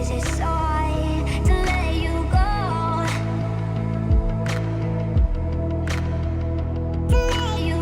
Is it so hard to let you go? Let you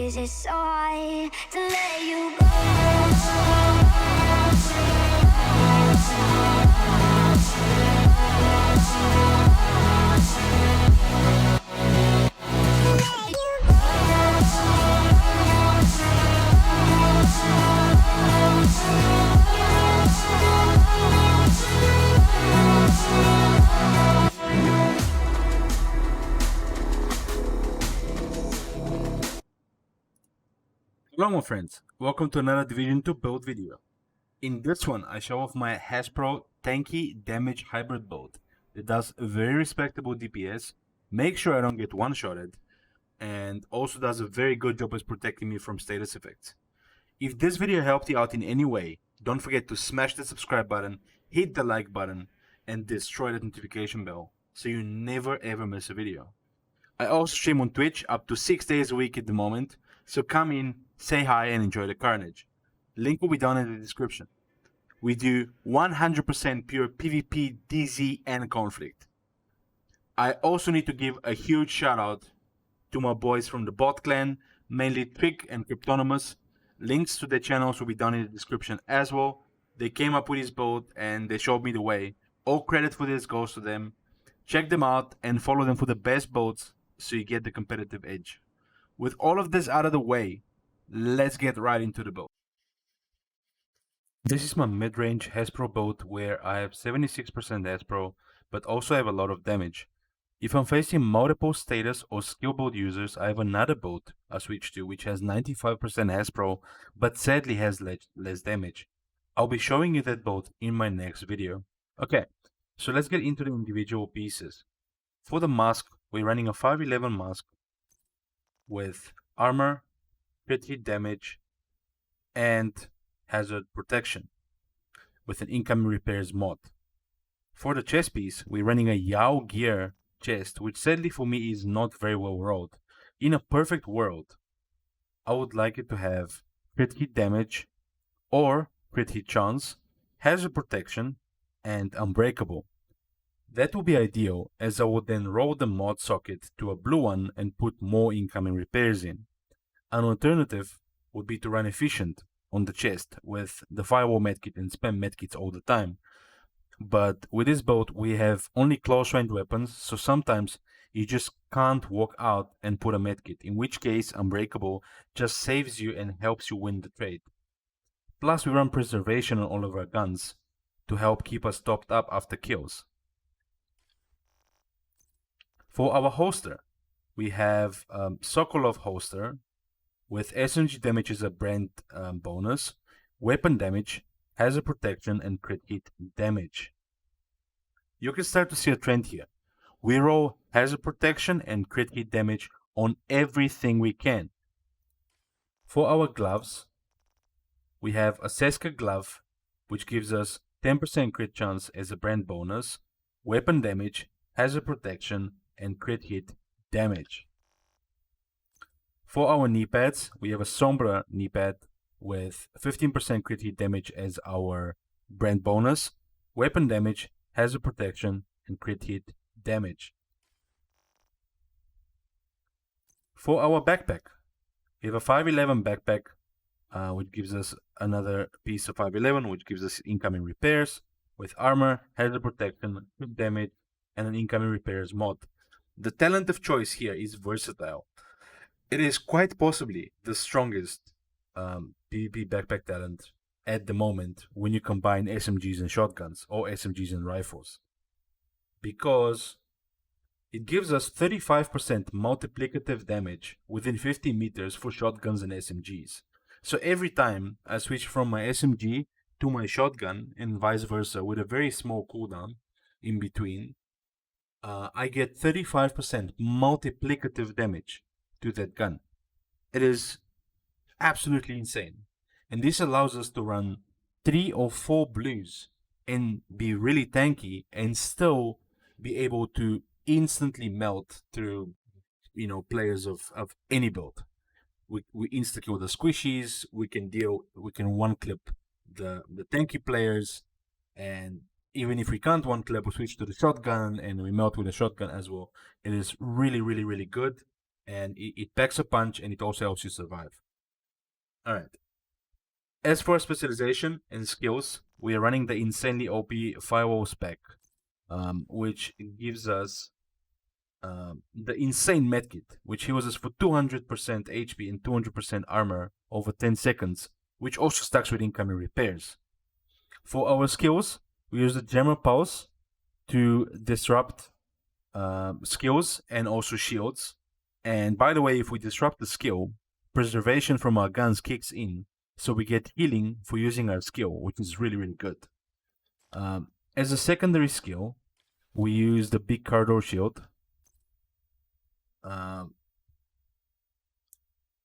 Is it so hard to let you go? Hello my friends, welcome to another Division 2 build video. In this one I show off my Hasbro tanky damage hybrid build. It does a very respectable DPS, make sure I don't get one-shotted, and also does a very good job as protecting me from status effects. If this video helped you out in any way, don't forget to smash the subscribe button, hit the like button, and destroy the notification bell so you never ever miss a video. I also stream on Twitch up to 6 days a week at the moment, so come in, say hi and enjoy the carnage. Link will be down in the description. We do 100% pure PvP, DZ and conflict. I also need to give a huge shout out to my boys from the bot clan, mainly Twig and Cryptonimus. Links to their channels will be down in the description as well. They came up with this build and they showed me the way. All credit for this goes to them. Check them out and follow them for the best builds so you get the competitive edge. With all of this out of the way, let's get right into the build. This is my mid-range Hasbro build where I have 76% Hasbro, but also have a lot of damage. If I'm facing multiple status or skill build users, I have another build I switch to which has 95% Hasbro, but sadly has less damage. I'll be showing you that build in my next video. Okay, so let's get into the individual pieces. For the mask, we're running a 511 mask with armor, crit hit damage, and hazard protection with an incoming repairs mod. For the chest piece, we're running a Yao gear chest, which sadly for me is not very well rolled. In a perfect world, I would like it to have crit hit damage or crit hit chance, hazard protection, and unbreakable. That would be ideal, as I would then roll the mod socket to a blue one and put more incoming repairs in. An alternative would be to run efficient on the chest with the firewall medkit and spam medkits all the time. But with this build we have only close range weapons, so sometimes You just can't walk out and put a medkit, in which case Unbreakable just saves you and helps you win the trade. Plus, we run preservation on all of our guns to help keep us topped up after kills. For our holster, we have Sokolov holster with SMG damage as a brand bonus, weapon damage, hazard protection, and crit hit damage. You can start to see a trend here. We roll hazard protection and crit hit damage on everything we can. For our gloves, we have a Seska glove, which gives us 10% crit chance as a brand bonus, weapon damage, hazard protection, and crit hit damage. For our knee pads, we have a Sombra knee pad with 15% crit hit damage as our brand bonus, weapon damage, hazard protection, and crit hit damage. For our backpack, we have a 511 backpack, which gives us another piece of 511, which gives us incoming repairs with armor, hazard protection, crit damage, and an incoming repairs mod. The talent of choice here is versatile. It is quite possibly the strongest PvP backpack talent at the moment when you combine SMGs and shotguns or SMGs and rifles, because it gives us 35% multiplicative damage within 50 meters for shotguns and SMGs. So every time I switch from my SMG to my shotgun and vice versa with a very small cooldown in between, I get 35% multiplicative damage to that gun. It is absolutely insane. And this allows us to run 3 or 4 blues and be really tanky and still be able to instantly melt through, players of any build. We insta kill the squishies, we can one clip the tanky players, and even if we can't one clip, we switch to the shotgun and we melt with the shotgun as well. It is really, really, really good, and it packs a punch, and it also helps you survive. Alright. As for specialization and skills, we are running the insanely OP firewall spec, which gives us the insane medkit, which heals us for 200% HP and 200% armor over 10 seconds, which also stacks with incoming repairs. For our skills, we use the Jammer Pulse to disrupt skills and also shields. And by the way, if we disrupt the skill, preservation from our guns kicks in, so we get healing for using our skill, which is really, really good. As a secondary skill, we use the big car door shield.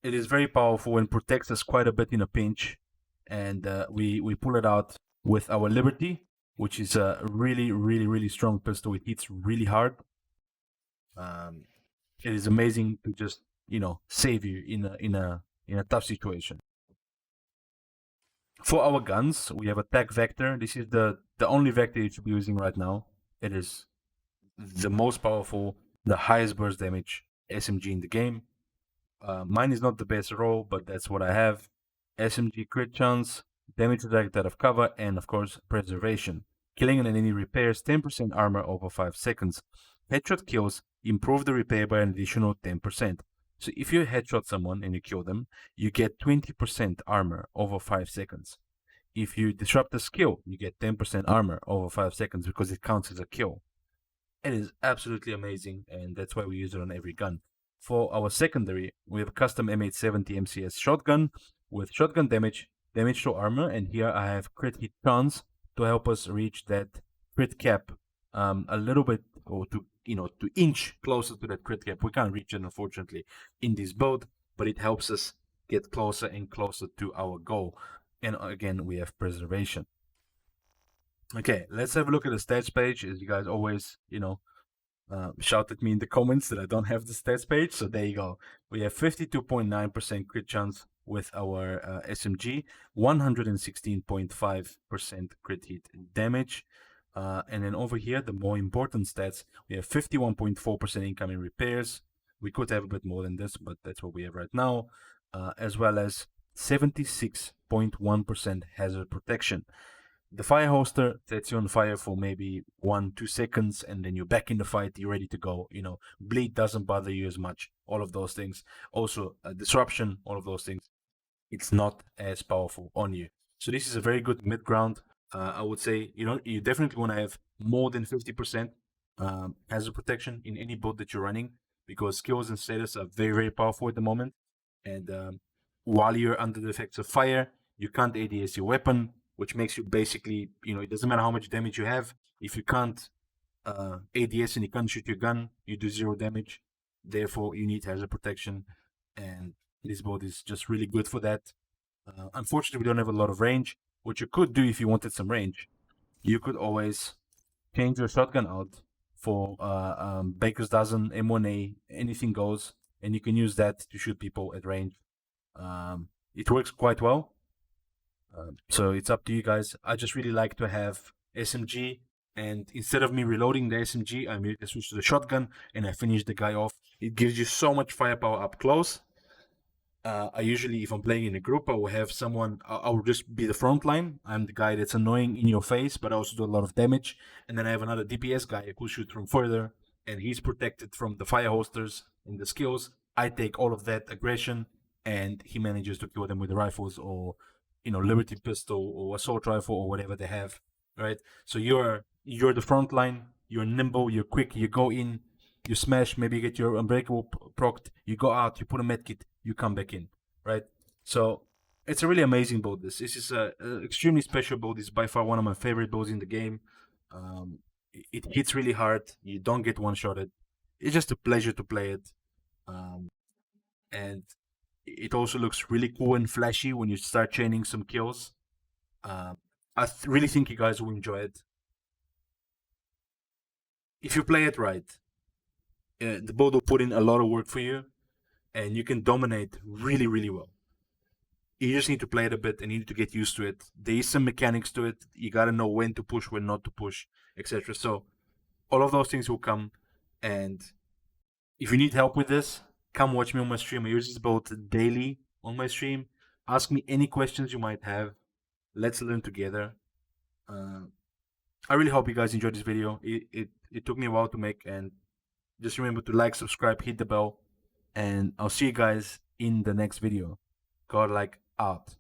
It is very powerful and protects us quite a bit in a pinch, and we pull it out with our Liberty, which is a really, really, really strong pistol. It hits really hard. It is amazing to just save you in a tough situation. For our guns, we have Attack Vector. This is the only vector you should be using right now. It is the most powerful, the highest burst damage SMG in the game. Mine is not the best roll, but that's what I have. SMG crit chance, damage reduced out of cover, and of course preservation. Killing an enemy repairs 10% armor over 5 seconds. Headshot kills improve the repair by an additional 10%. So if you headshot someone and you kill them, you get 20% armor over 5 seconds. If you disrupt a skill, you get 10% armor over 5 seconds because it counts as a kill. It is absolutely amazing, and that's why we use it on every gun. For our secondary, we have a custom M870 MCS shotgun with shotgun damage, damage to armor, and here I have crit hit chance to help us reach that crit cap a little bit, or to inch closer to that crit cap. We can't reach it, unfortunately, in this build, but it helps us get closer and closer to our goal. And again, we have preservation. Okay, let's have a look at the stats page. As you guys always, shout at me in the comments that I don't have the stats page. So there you go. We have 52.9% crit chance with our SMG, 116.5% crit hit damage. And then over here, the more important stats, we have 51.4% incoming repairs. We could have a bit more than this, but that's what we have right now. As well as 76.1% hazard protection. The fire holster sets you on fire for maybe 1-2 seconds, and then you're back in the fight. You're ready to go. Bleed doesn't bother you as much. All of those things. Also, disruption. All of those things. It's not as powerful on you. So this is a very good mid ground. I would say you definitely want to have more than 50% hazard protection in any build that you're running, because skills and status are very, very powerful at the moment. And while you're under the effects of fire, you can't ADS your weapon, which makes you basically, it doesn't matter how much damage you have. If you can't ADS and you can't shoot your gun, you do 0 damage. Therefore, you need hazard protection, and this build is just really good for that. Unfortunately, we don't have a lot of range. What you could do if you wanted some range, you could always change your shotgun out for Baker's Dozen, M1A, anything goes, and you can use that to shoot people at range. It works quite well. So it's up to you guys. I just really like to have SMG, and instead of me reloading the SMG, I immediately switch to the shotgun and I finish the guy off. It gives you so much firepower up close. I usually, if I'm playing in a group, I will have someone, I will just be the front line. I'm the guy that's annoying in your face, but I also do a lot of damage. And then I have another DPS guy who shoots from further, and he's protected from the fire holsters and the skills. I take all of that aggression, and he manages to kill them with the rifles or, Liberty pistol or assault rifle or whatever they have, right? So you're the front line. You're nimble. You're quick. You go in. You smash, maybe you get your unbreakable procced, you go out, you put a medkit, you come back in, right? So it's a really amazing build. This is a extremely special build. It's by far one of my favorite builds in the game. It hits really hard. You don't get one-shotted. It's just a pleasure to play it. And it also looks really cool and flashy when you start chaining some kills. I really think you guys will enjoy it. If you play it right, the build will put in a lot of work for you, and you can dominate really, really well. You just need to play it a bit and you need to get used to it. There is some mechanics to it. You gotta know when to push, when not to push, etc. So all of those things will come. And if you need help with this, come watch me on my stream. I use this build daily on my stream. Ask me any questions you might have. Let's learn together. I really hope you guys enjoyed this video. It took me a while to make, and just remember to like, subscribe, hit the bell, and I'll see you guys in the next video. Godlike out.